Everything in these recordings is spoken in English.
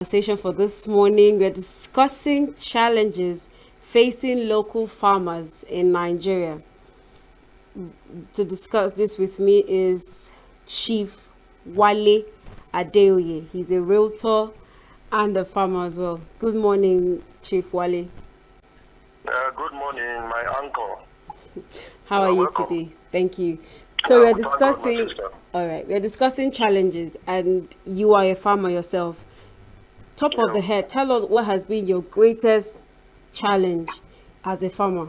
Conversation for this morning. We're discussing challenges facing local farmers in Nigeria. To discuss this with me is Chief Wale Adeoye. He's a realtor and a farmer as well. Good morning, Chief Wale. Good morning, my uncle. How are you Welcome. today? Thank you. So we're Thank God, my discussing. sister. All right, we're discussing challenges, and you are a farmer yourself. Top of the Yeah. head, tell us what has been your greatest challenge as a farmer.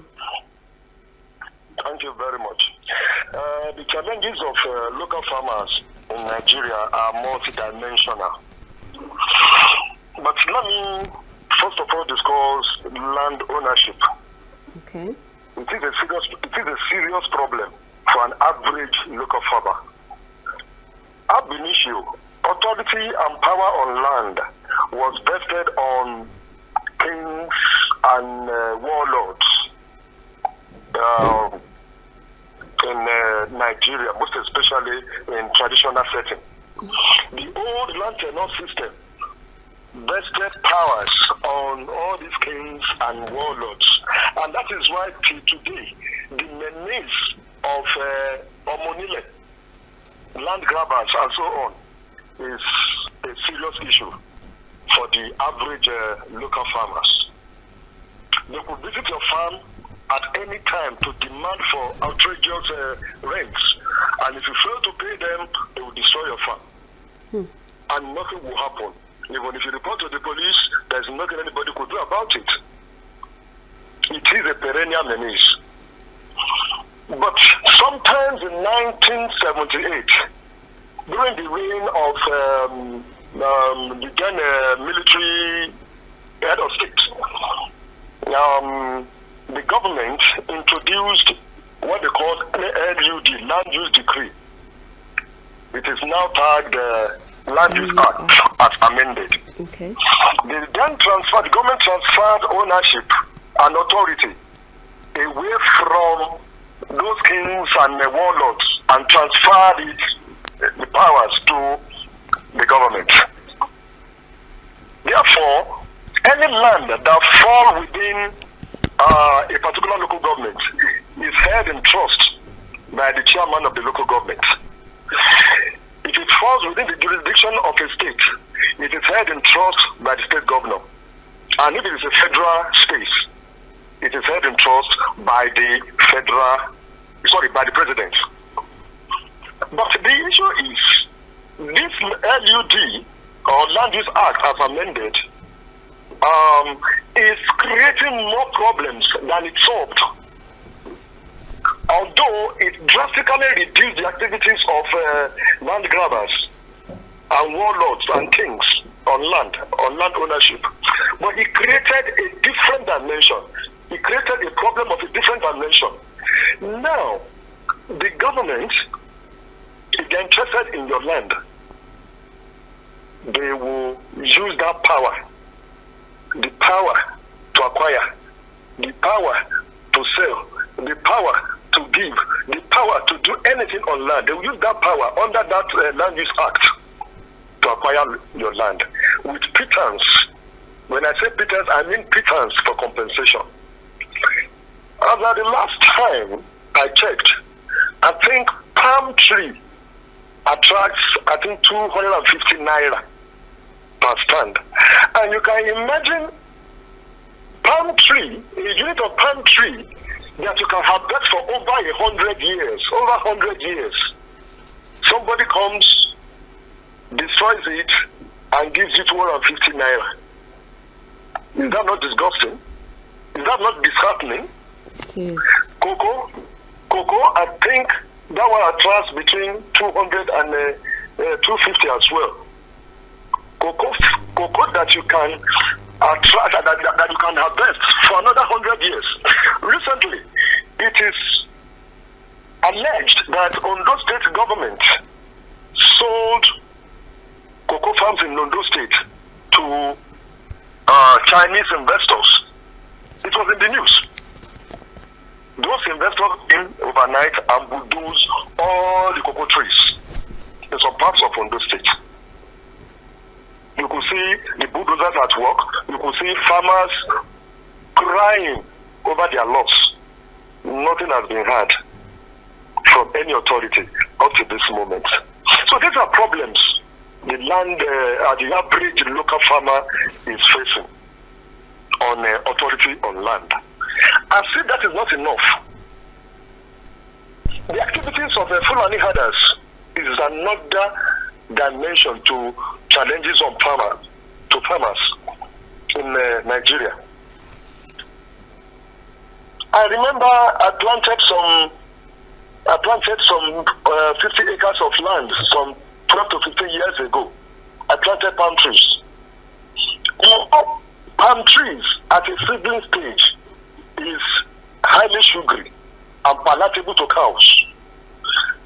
Thank you very much. The challenges of local farmers in Nigeria are multidimensional. But let me first of all discuss land ownership. Okay. It is a serious problem for an average local farmer. Ab initio, authority and power on land was vested on kings and warlords in Nigeria, most especially in traditional setting. The old land tenure system vested powers on all these kings and warlords, and that is why till today the menace of Omonile, land grabbers and so on, is a serious issue for the average local farmers. They could visit your farm at any time to demand for outrageous rents, and if you fail to pay them, they will destroy your farm. And nothing will happen. Even if you report to the police, there's nothing anybody could do about it. It is a perennial menace. But sometimes in 1978, during the reign of the then military head of state, the government introduced what they call LUD, Land Use Decree. It is now tagged Land Use Act as amended. Okay. The government transferred ownership and authority away from those kings and warlords and transferred the powers to the government. Therefore, any land that falls within a particular local government is held in trust by the chairman of the local government. If it falls within the jurisdiction of a state, it is held in trust by the state governor. And if it is a federal space, it is held in trust by the by the president. But the issue is, this LUD, or Land Use Act as amended, is creating more problems than it solved. Although it drastically reduced the activities of land grabbers and warlords and kings on land ownership, but it created a different dimension. It created a problem of a different dimension. Now, the government, if they're interested in your land, they will use that power, the power to acquire, the power to sell, the power to give, the power to do anything on land. They will use that power under that Land Use Act to acquire your land with pretense. When I say pretense, I mean pretense for compensation. As at the last time I checked, I think palm tree attracts, 250 naira per stand. And you can imagine palm tree, a unit of palm tree that you can harvest for over 100 years, over 100 years. Somebody comes, destroys it, and gives you 250 naira. Is that not disgusting? Is that not disheartening? Yes. Cocoa, I think that one attracts between 200 and 250 as well. Cocoa that you can attract, that you can harvest for another 100 years. Recently, it is alleged that Ondo State government sold cocoa farms in Ondo State to Chinese investors. It was in the news. Those investors came overnight and bulldozed all the cocoa trees in some parts of Ondo State. You could see the bulldozers at work. You could see farmers crying over their loss. Nothing has been heard from any authority up to this moment. So these are problems the average local farmer is facing on authority on land. And see, that is not enough. The activities of Fulani herders is another dimension to challenges on farmers in Nigeria. I remember I planted some 50 acres of land some 12 to 15 years ago. I planted palm trees. Palm trees at a seedling stage is highly sugary and palatable to cows.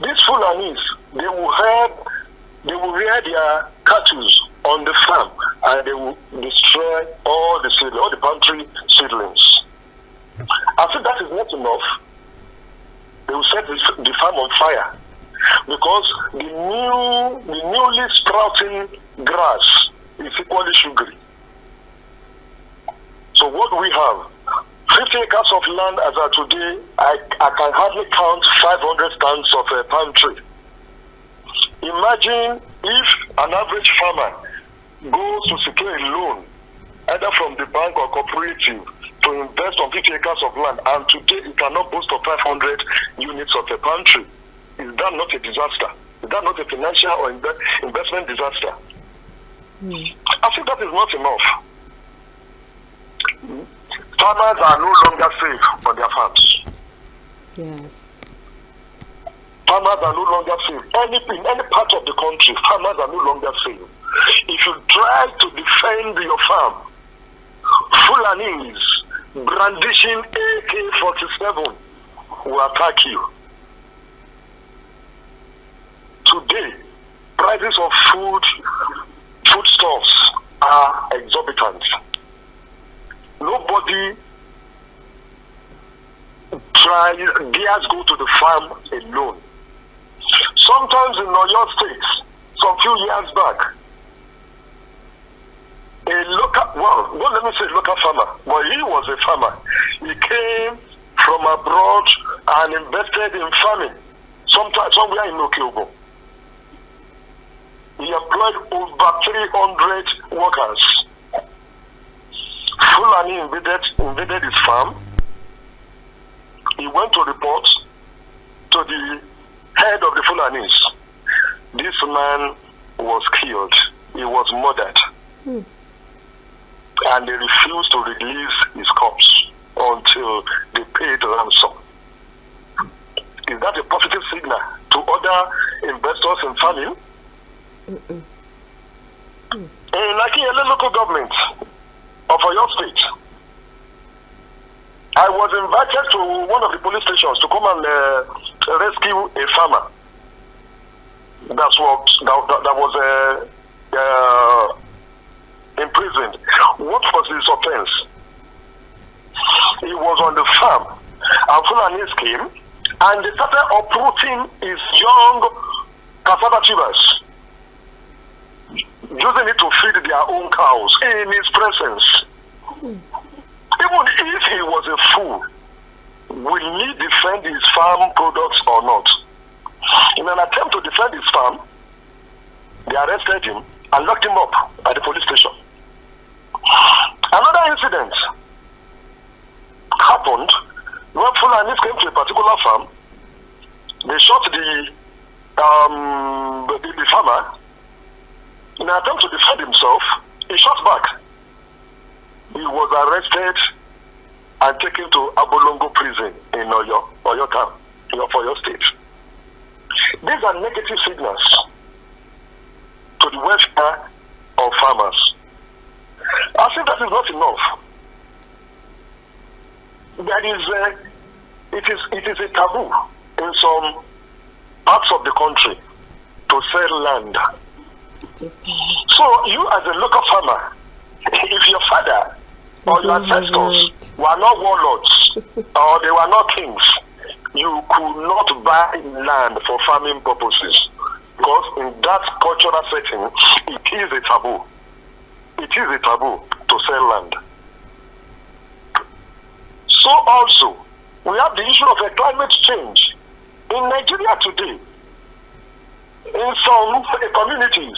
These Fulanis, they will rear their cattle on the farm and they will destroy all the palm tree seedlings. I think that is not enough. They will set the farm on fire because the newly sprouting grass is equally sugary. So what do we have? 50 acres of land as of today, I can hardly count 500 stands of a palm tree. Imagine if an average farmer goes to secure a loan, either from the bank or cooperative, to invest on 50 acres of land, and today it cannot boast of 500 units of a palm tree. Is that not a disaster? Is that not a financial or investment disaster? I think that is not enough. Farmers are no longer safe on their farms. Yes. Farmers are no longer safe. In any part of the country, farmers are no longer safe. If you try to defend your farm, Fulanis brandishing AK-47 will attack you. Today, prices of foodstuffs are exorbitant. Nobody dares go to the farm alone. Sometimes in Oyo State, some few years back, let me say local farmer, but he was a farmer. He came from abroad and invested in farming, somewhere in Okiogo. He employed over 300 workers. Fulani invaded his farm. He went to report to the head of the Fulanis. This man was killed. He was murdered. And they refused to release his corpse until they paid ransom. Is that a positive signal to other investors in farming? Like in a local government of your state, I was invited to one of the police stations to come and rescue a farmer that was imprisoned. What was his offense? He was on the farm, and Fulanis came, and they started uprooting his young cassava tubers, using it to feed their own cows in his presence. Even if he was a fool, will he defend his farm products or not? In an attempt to defend his farm, they arrested him and locked him up at the police station. Another incident happened when Fulanis came to a particular farm. They shot the farmer. In an attempt to defend himself, he shot back. He was arrested and taken to Abolongo prison in Oyo town, for your state. These are negative signals to the welfare of farmers. I think that is not enough. It is a taboo in some parts of the country to sell land. So you as a local farmer, if your father or your ancestors were not warlords or they were not kings, you could not buy land for farming purposes, because in that cultural setting, it is a taboo. it is a taboo to sell land. So also, we have the issue of climate change. In Nigeria today, in some communities,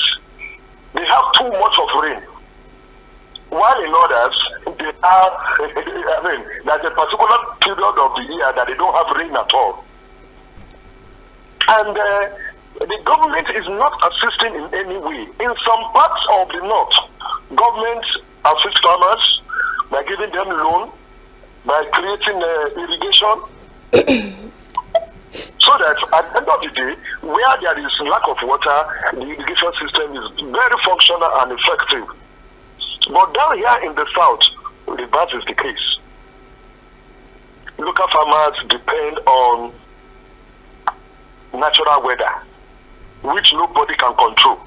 they have too much of rain. While in others, they have, I mean, there's a particular period of the year that they don't have rain at all. And the government is not assisting in any way. In some parts of the north, government assists farmers by giving them loan, by creating irrigation, so that at the end of the day, where there is lack of water, the irrigation system is very functional and effective. But down here in the south, the reverse is the case. Local farmers depend on natural weather, which nobody can control.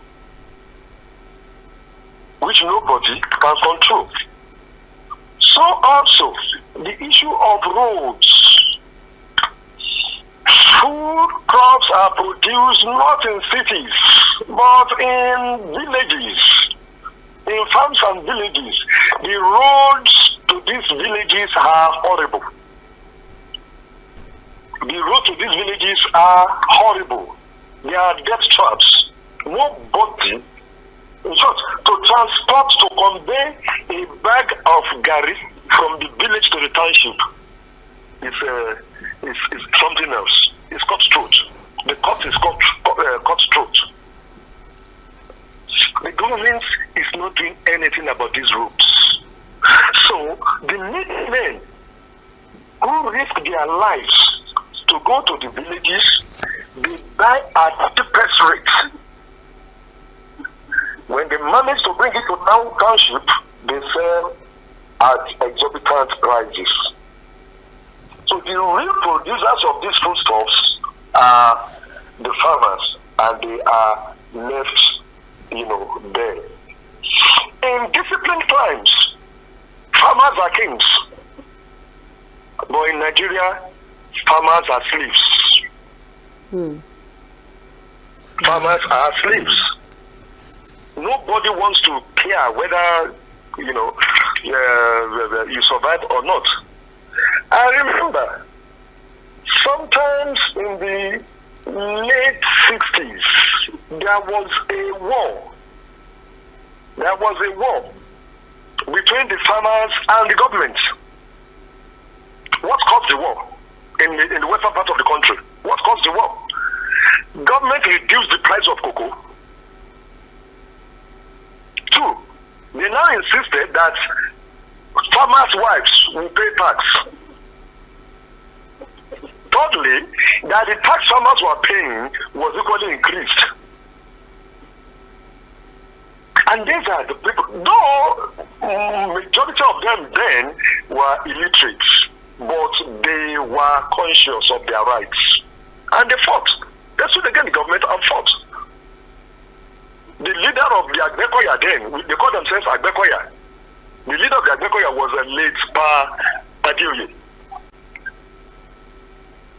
So also, the issue of roads. Food crops are produced not in cities, but in villages, in farms and villages. The roads to these villages are horrible. The roads to these villages are horrible. They are death traps. Nobody, in short, to transport, to convey a bag of gari from the village to the township is something else. It's cutthroat. The cut is cutthroat. The government is not doing anything about these roads. So the men who risk their lives to go to the villages, they buy at the cheapest rate. When they manage to bring it to township, they sell at exorbitant prices. So the real producers of these foodstuffs are the farmers, and they are left, there. In disciplined times, farmers are kings. But in Nigeria, farmers are slaves. Farmers are slaves. Nobody wants to care whether, you survive or not. I remember sometimes in the late 60s, there was a war. There was a war between the farmers and the government. What caused the war in the western part of the country? What caused the war? Government reduced the price of cocoa. 2, they now insisted that farmers' wives will pay tax. Thirdly, that the tax farmers were paying was equally increased. And these are the people, though majority of them then were illiterate, but they were conscious of their rights. And they fought. They stood against the government and fought. The leader of the Agbekoya then, they call themselves Agbekoya. The leader of the Agbekoya was a late Pa Adioye.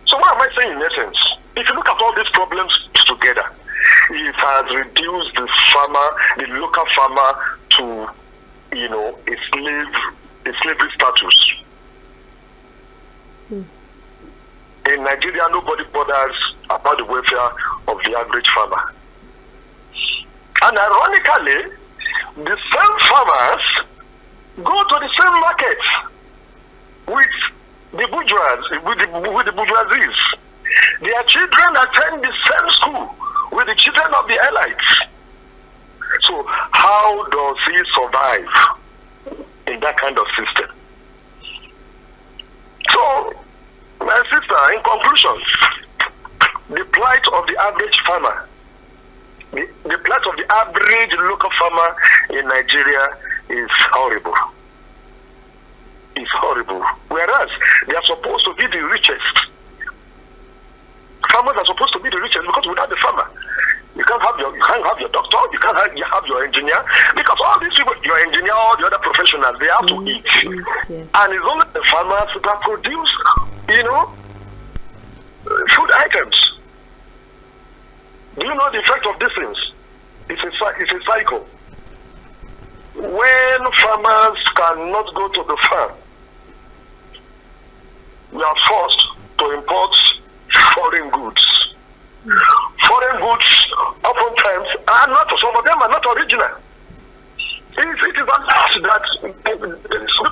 So what am I saying in essence? If you look at all these problems together, it has reduced the farmer, the local farmer, to a slavery status. In Nigeria, nobody bothers about the welfare of the average farmer. And ironically, the same farmers go to the same markets with the bourgeoisies. Their children attend the same school with the children of the elites. So how does he survive in that kind of system? So, my sister, in conclusion, the plight of the average farmer, the plight of the average local farmer in Nigeria is horrible. It's horrible. Whereas they are supposed to be the richest. Farmers are supposed to be the richest, because without the farmer, you can't have your doctor, you can't have your engineer, because all these people, your engineer, all the other professionals, they have to eat. Yes. And it's only the farmers that produce, food items. Do you know the effect of these things? It's a cycle. when farmers cannot go to the farm, we are forced to import foreign goods. Foreign goods oftentimes are not, some of them are not original. It is announced that people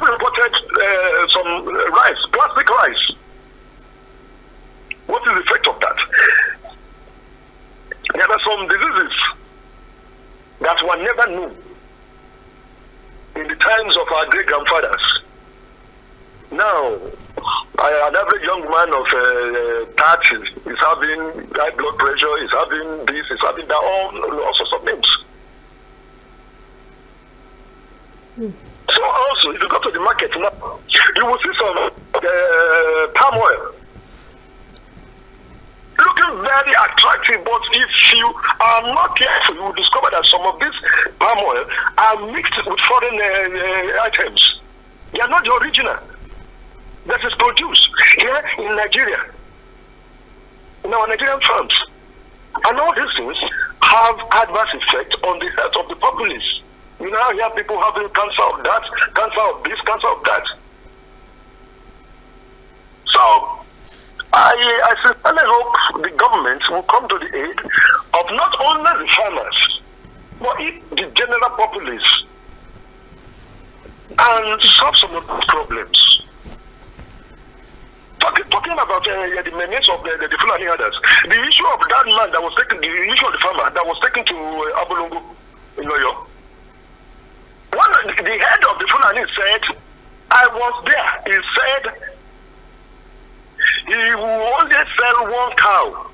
imported some rice, plastic rice. What is the effect of that? There are some diseases that were never known in the times of our great grandfathers. Now, an average young man of 30 is having high blood pressure, is having this, is having that, all sorts of things. So also, if you go to the market now, you will see some palm oil looking very attractive, but if you are not careful, you will discover that some of these palm oil are mixed with foreign items. They are not the original that is produced here in Nigeria, in our Nigerian farms. And all these things have adverse effect on the health of the populace. You now hear people having cancer of that, cancer of this, cancer of that. So, I sincerely hope the government will come to the aid of not only the farmers, but the general populace, and solve some of those problems. Talking about the menace of the Fulani others, the issue of that man that was taken, the issue of the farmer that was taken to Abolongo in Oyo. The head of the Fulani said, I was there. He said he will only sell one cow.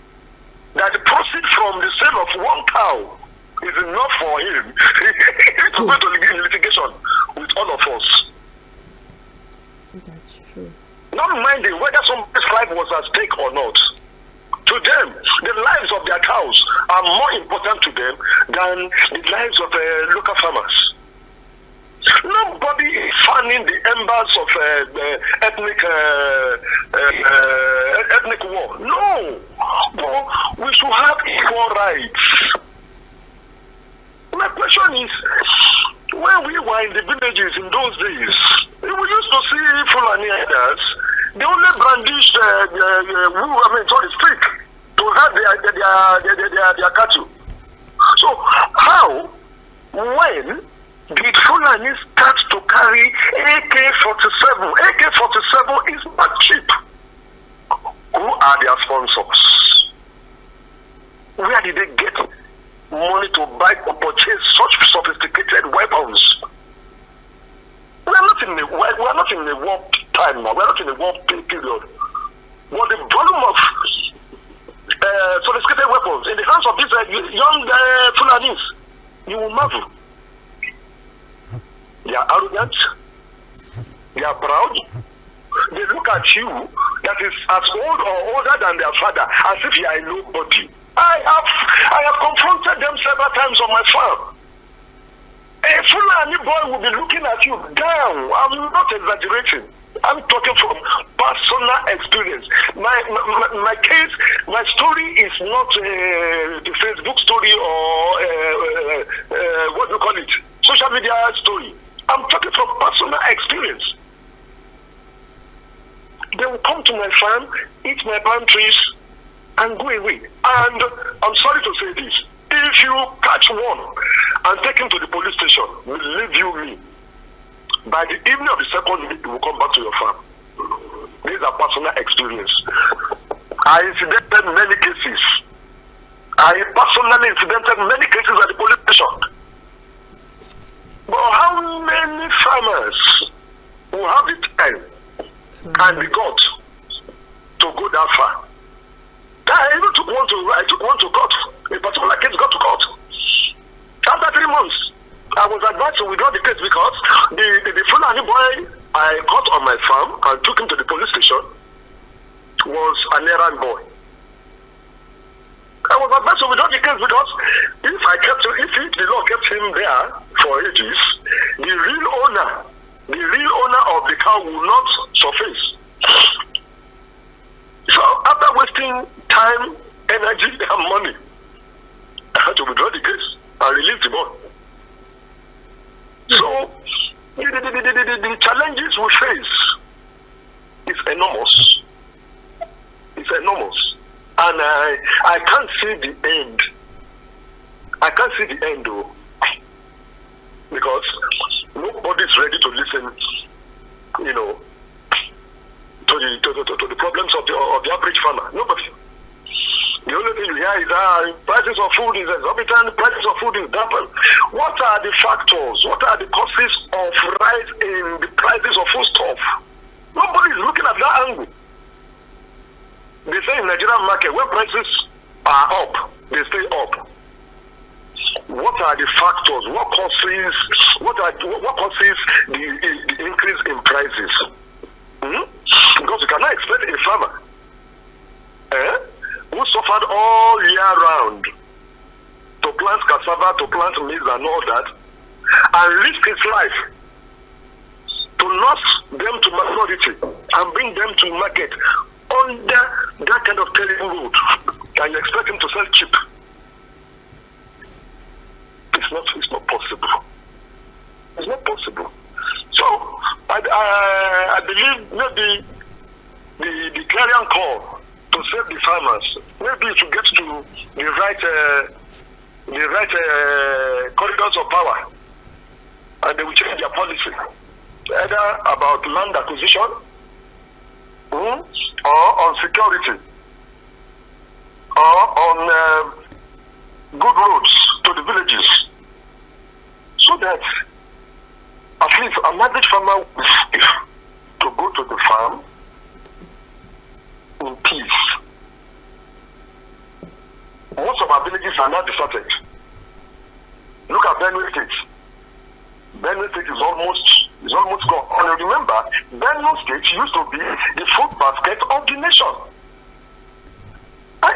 That the proceeds from the sale of one cow is enough for him to go to litigation with all of us. That's true. Not minding whether somebody's life was at stake or not. To them, the lives of their cows are more important to them than the lives of local farmers. Nobody is fanning the embers of ethnic war. No, but we should have equal rights. My question is, when we were in the villages in those days, we used to see Fulani elders. They only brandish stick to have their cattle. So how, when did Fulani start to carry AK-47? AK-47 is not cheap. Who are their sponsors? Where did they get money to buy or purchase such sophisticated weapons? We are not in a war time now. We are not in a war period. But the volume of sophisticated weapons in the hands of these young Fulanis, you will marvel. They are arrogant. They are proud. They look at you that is as old or older than their father, as if you are a nobody. I have confronted them several times on my farm. A Fulani boy will be looking at you down. I'm not exaggerating. I'm talking from personal experience. My case, my story is not the Facebook story or what do you call it? Social media story. I'm talking from personal experience. They will come to my farm, eat my palm trees, and go away. And I'm sorry to say this. If you catch one and take him to the police station, will leave you me. By the evening of the second week, you will come back to your farm. These are personal experience. I incidented many cases. I personally incidented many cases at the police station. But how many farmers will have the time and the guts to go that far? I even took one to court. A particular case got to court. After 3 months, I was advised to withdraw the case because the Fulani boy I caught on my farm and took him to the police station was an errand boy. I was advised to withdraw the case because if the law kept him there for ages, the real owner of the cow will not surface. So after wasting time, energy, and money, I had to withdraw the case and release the boy. So the challenges we face is enormous. It's enormous. And I can't see the end. I can't see the end though. Because nobody's ready to listen, to the problems of the average farmer. Nobody. The only thing you hear is prices of food is exorbitant, prices of food is double. What are the factors? What are the causes of rise in the prices of foodstuff? Nobody is looking at that angle. They say in the Nigerian market, when prices are up, they stay up. What are the factors? What causes the increase in prices? Because you cannot expect a farmer who suffered all year round to plant cassava, to plant maize and all that, and risk his life to nurse them to maturity and bring them to market under that kind of terrible road, and you expect him to sell cheap. It's not possible. It's not possible. So I believe maybe the clarion call to save the farmers, maybe to get to the right corridors of power, and they will change their policy, either about land acquisition or on security or on good roads to the villages, so that at least an average farmer will to go to the farm in peace. Most of our villages are now deserted. Look at Benue State. Benue State is almost gone. And remember, Benue State used to be the food basket of the nation. I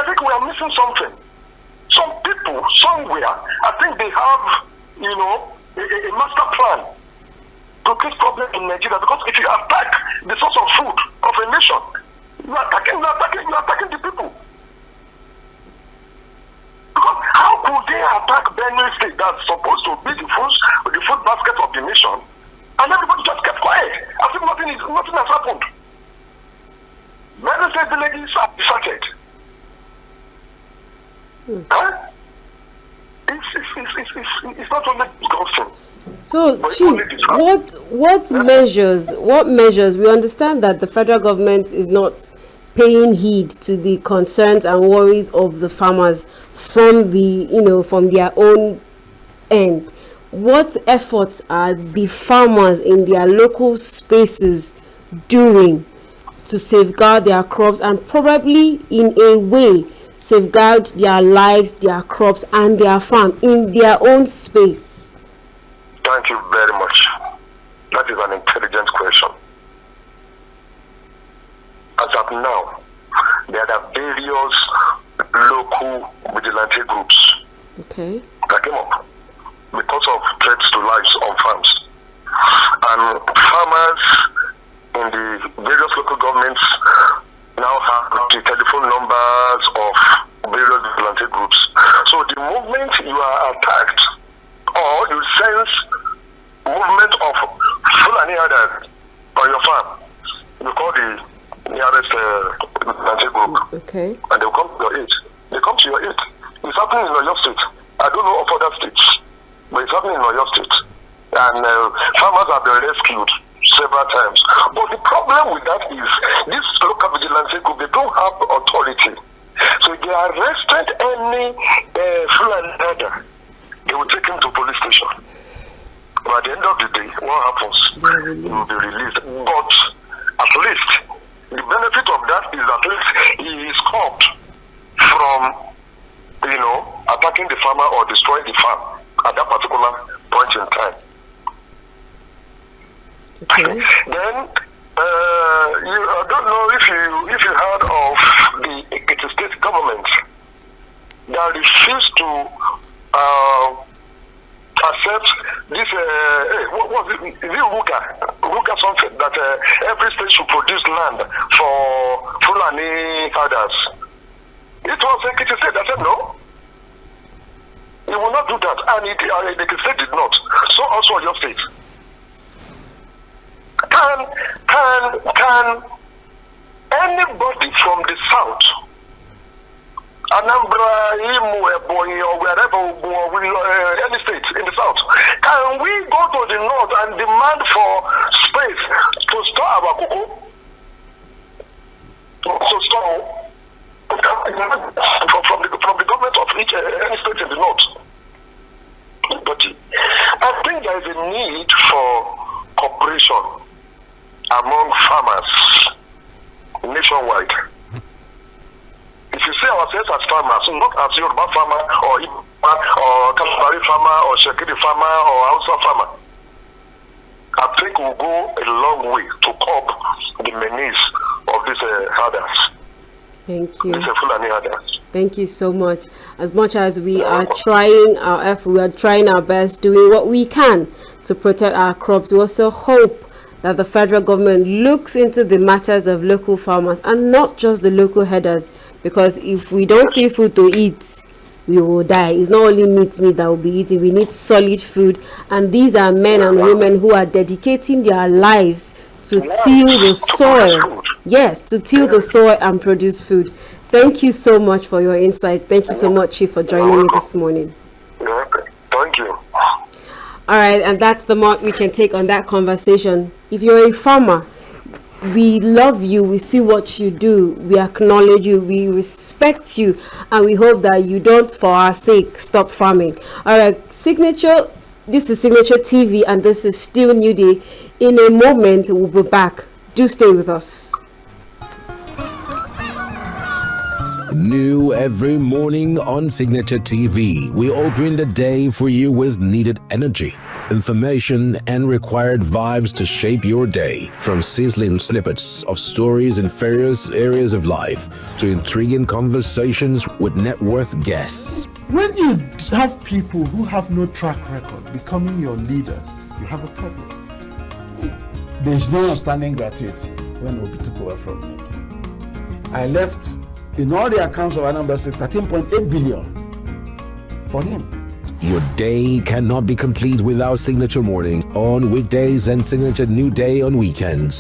think we are missing something. Some people somewhere, I think they have, a master plan to fix problem in Nigeria. Because if you attack the source of food of a nation, you are attacking the people. Because how could they attack Benue State that's supposed to be the food basket of the nation, and everybody just kept quiet as if nothing has happened? Benue State villages are deserted. It's not only disgusting. So, Chief, what measures? We understand that the federal government is not paying heed to the concerns and worries of the farmers from their own end. What efforts are the farmers in their local spaces doing to safeguard their crops and probably in a way safeguard their lives, their crops and their farm in their own space? Thank you very much. That is an intelligent question. As of now, there are various local vigilante groups that came up because of threats to lives on farms. And farmers in the various local governments now have the telephone numbers of various vigilante groups. So the moment you are attacked or you sense movement of Fulani others on your farm, you call the nearest vigilante group. Okay. And they will come to your aid. They come to your aid. It's happening in Oyo State. I don't know of other states, but it's happening in Oyo State. And farmers have been rescued several times. But the problem with that is this local vigilante group, they don't have authority. So if they arrested any Fulani elder, they will take him to police station. But at the end of the day, what happens? He will be released. But at least the benefit of that is at least he is stopped from attacking the farmer or destroying the farm at that particular point in time. Okay. Then I don't know if you heard of the Ekiti state government that refused to accept this. What was it? Is it Ruga something that every state should produce land for Fulani herders? It was Ekiti state that said no. He will not do that, and the state did not. So also your state. Can anybody from the south, Anambra, Imo, Ebonyi, or wherever, any state in the south, can we go to the north and demand for space to store our cocoa? To store from the government of each any state in the north. But I think there is a need for cooperation among farmers nationwide. If you see ourselves as farmers, not as Yoruba farmer or Kalabari farmer or Shekiri farmer or Hausa farmer, I think we'll go a long way to curb the menace of these herders. Thank you. These Fulani herders. Thank you so much. As much as we are trying our effort, we are trying our best, doing what we can to protect our crops. We also hope that the federal government looks into the matters of local farmers and not just the local herders, because if we don't see food to eat, we will die. It's not only meat that will be eaten. We need solid food, and these are men and women who are dedicating their lives to till the soil. Yes, to till the soil and produce food. Thank you so much for your insights. Thank you so much, Chief, for joining me this morning. Thank you. All right, and that's the mark we can take on that conversation. If you're a farmer, we love you, we see what you do, we acknowledge you, we respect you, and we hope that you don't, for our sake, stop farming. All right, Signature, this is Signature TV, and this is still New Day. In a moment, we'll be back. Do stay with us. New every morning on Signature TV, we open the day for you with needed energy, information, and required vibes to shape your day. From sizzling snippets of stories in various areas of life to intriguing conversations with net worth guests. When you have people who have no track record becoming your leaders, you have a problem. There's no outstanding gratuity when Obi took over from me. I left, in all the accounts of Anambra State, 13.8 billion for him. Your day cannot be complete without Signature Mornings on weekdays and Signature New Day on weekends.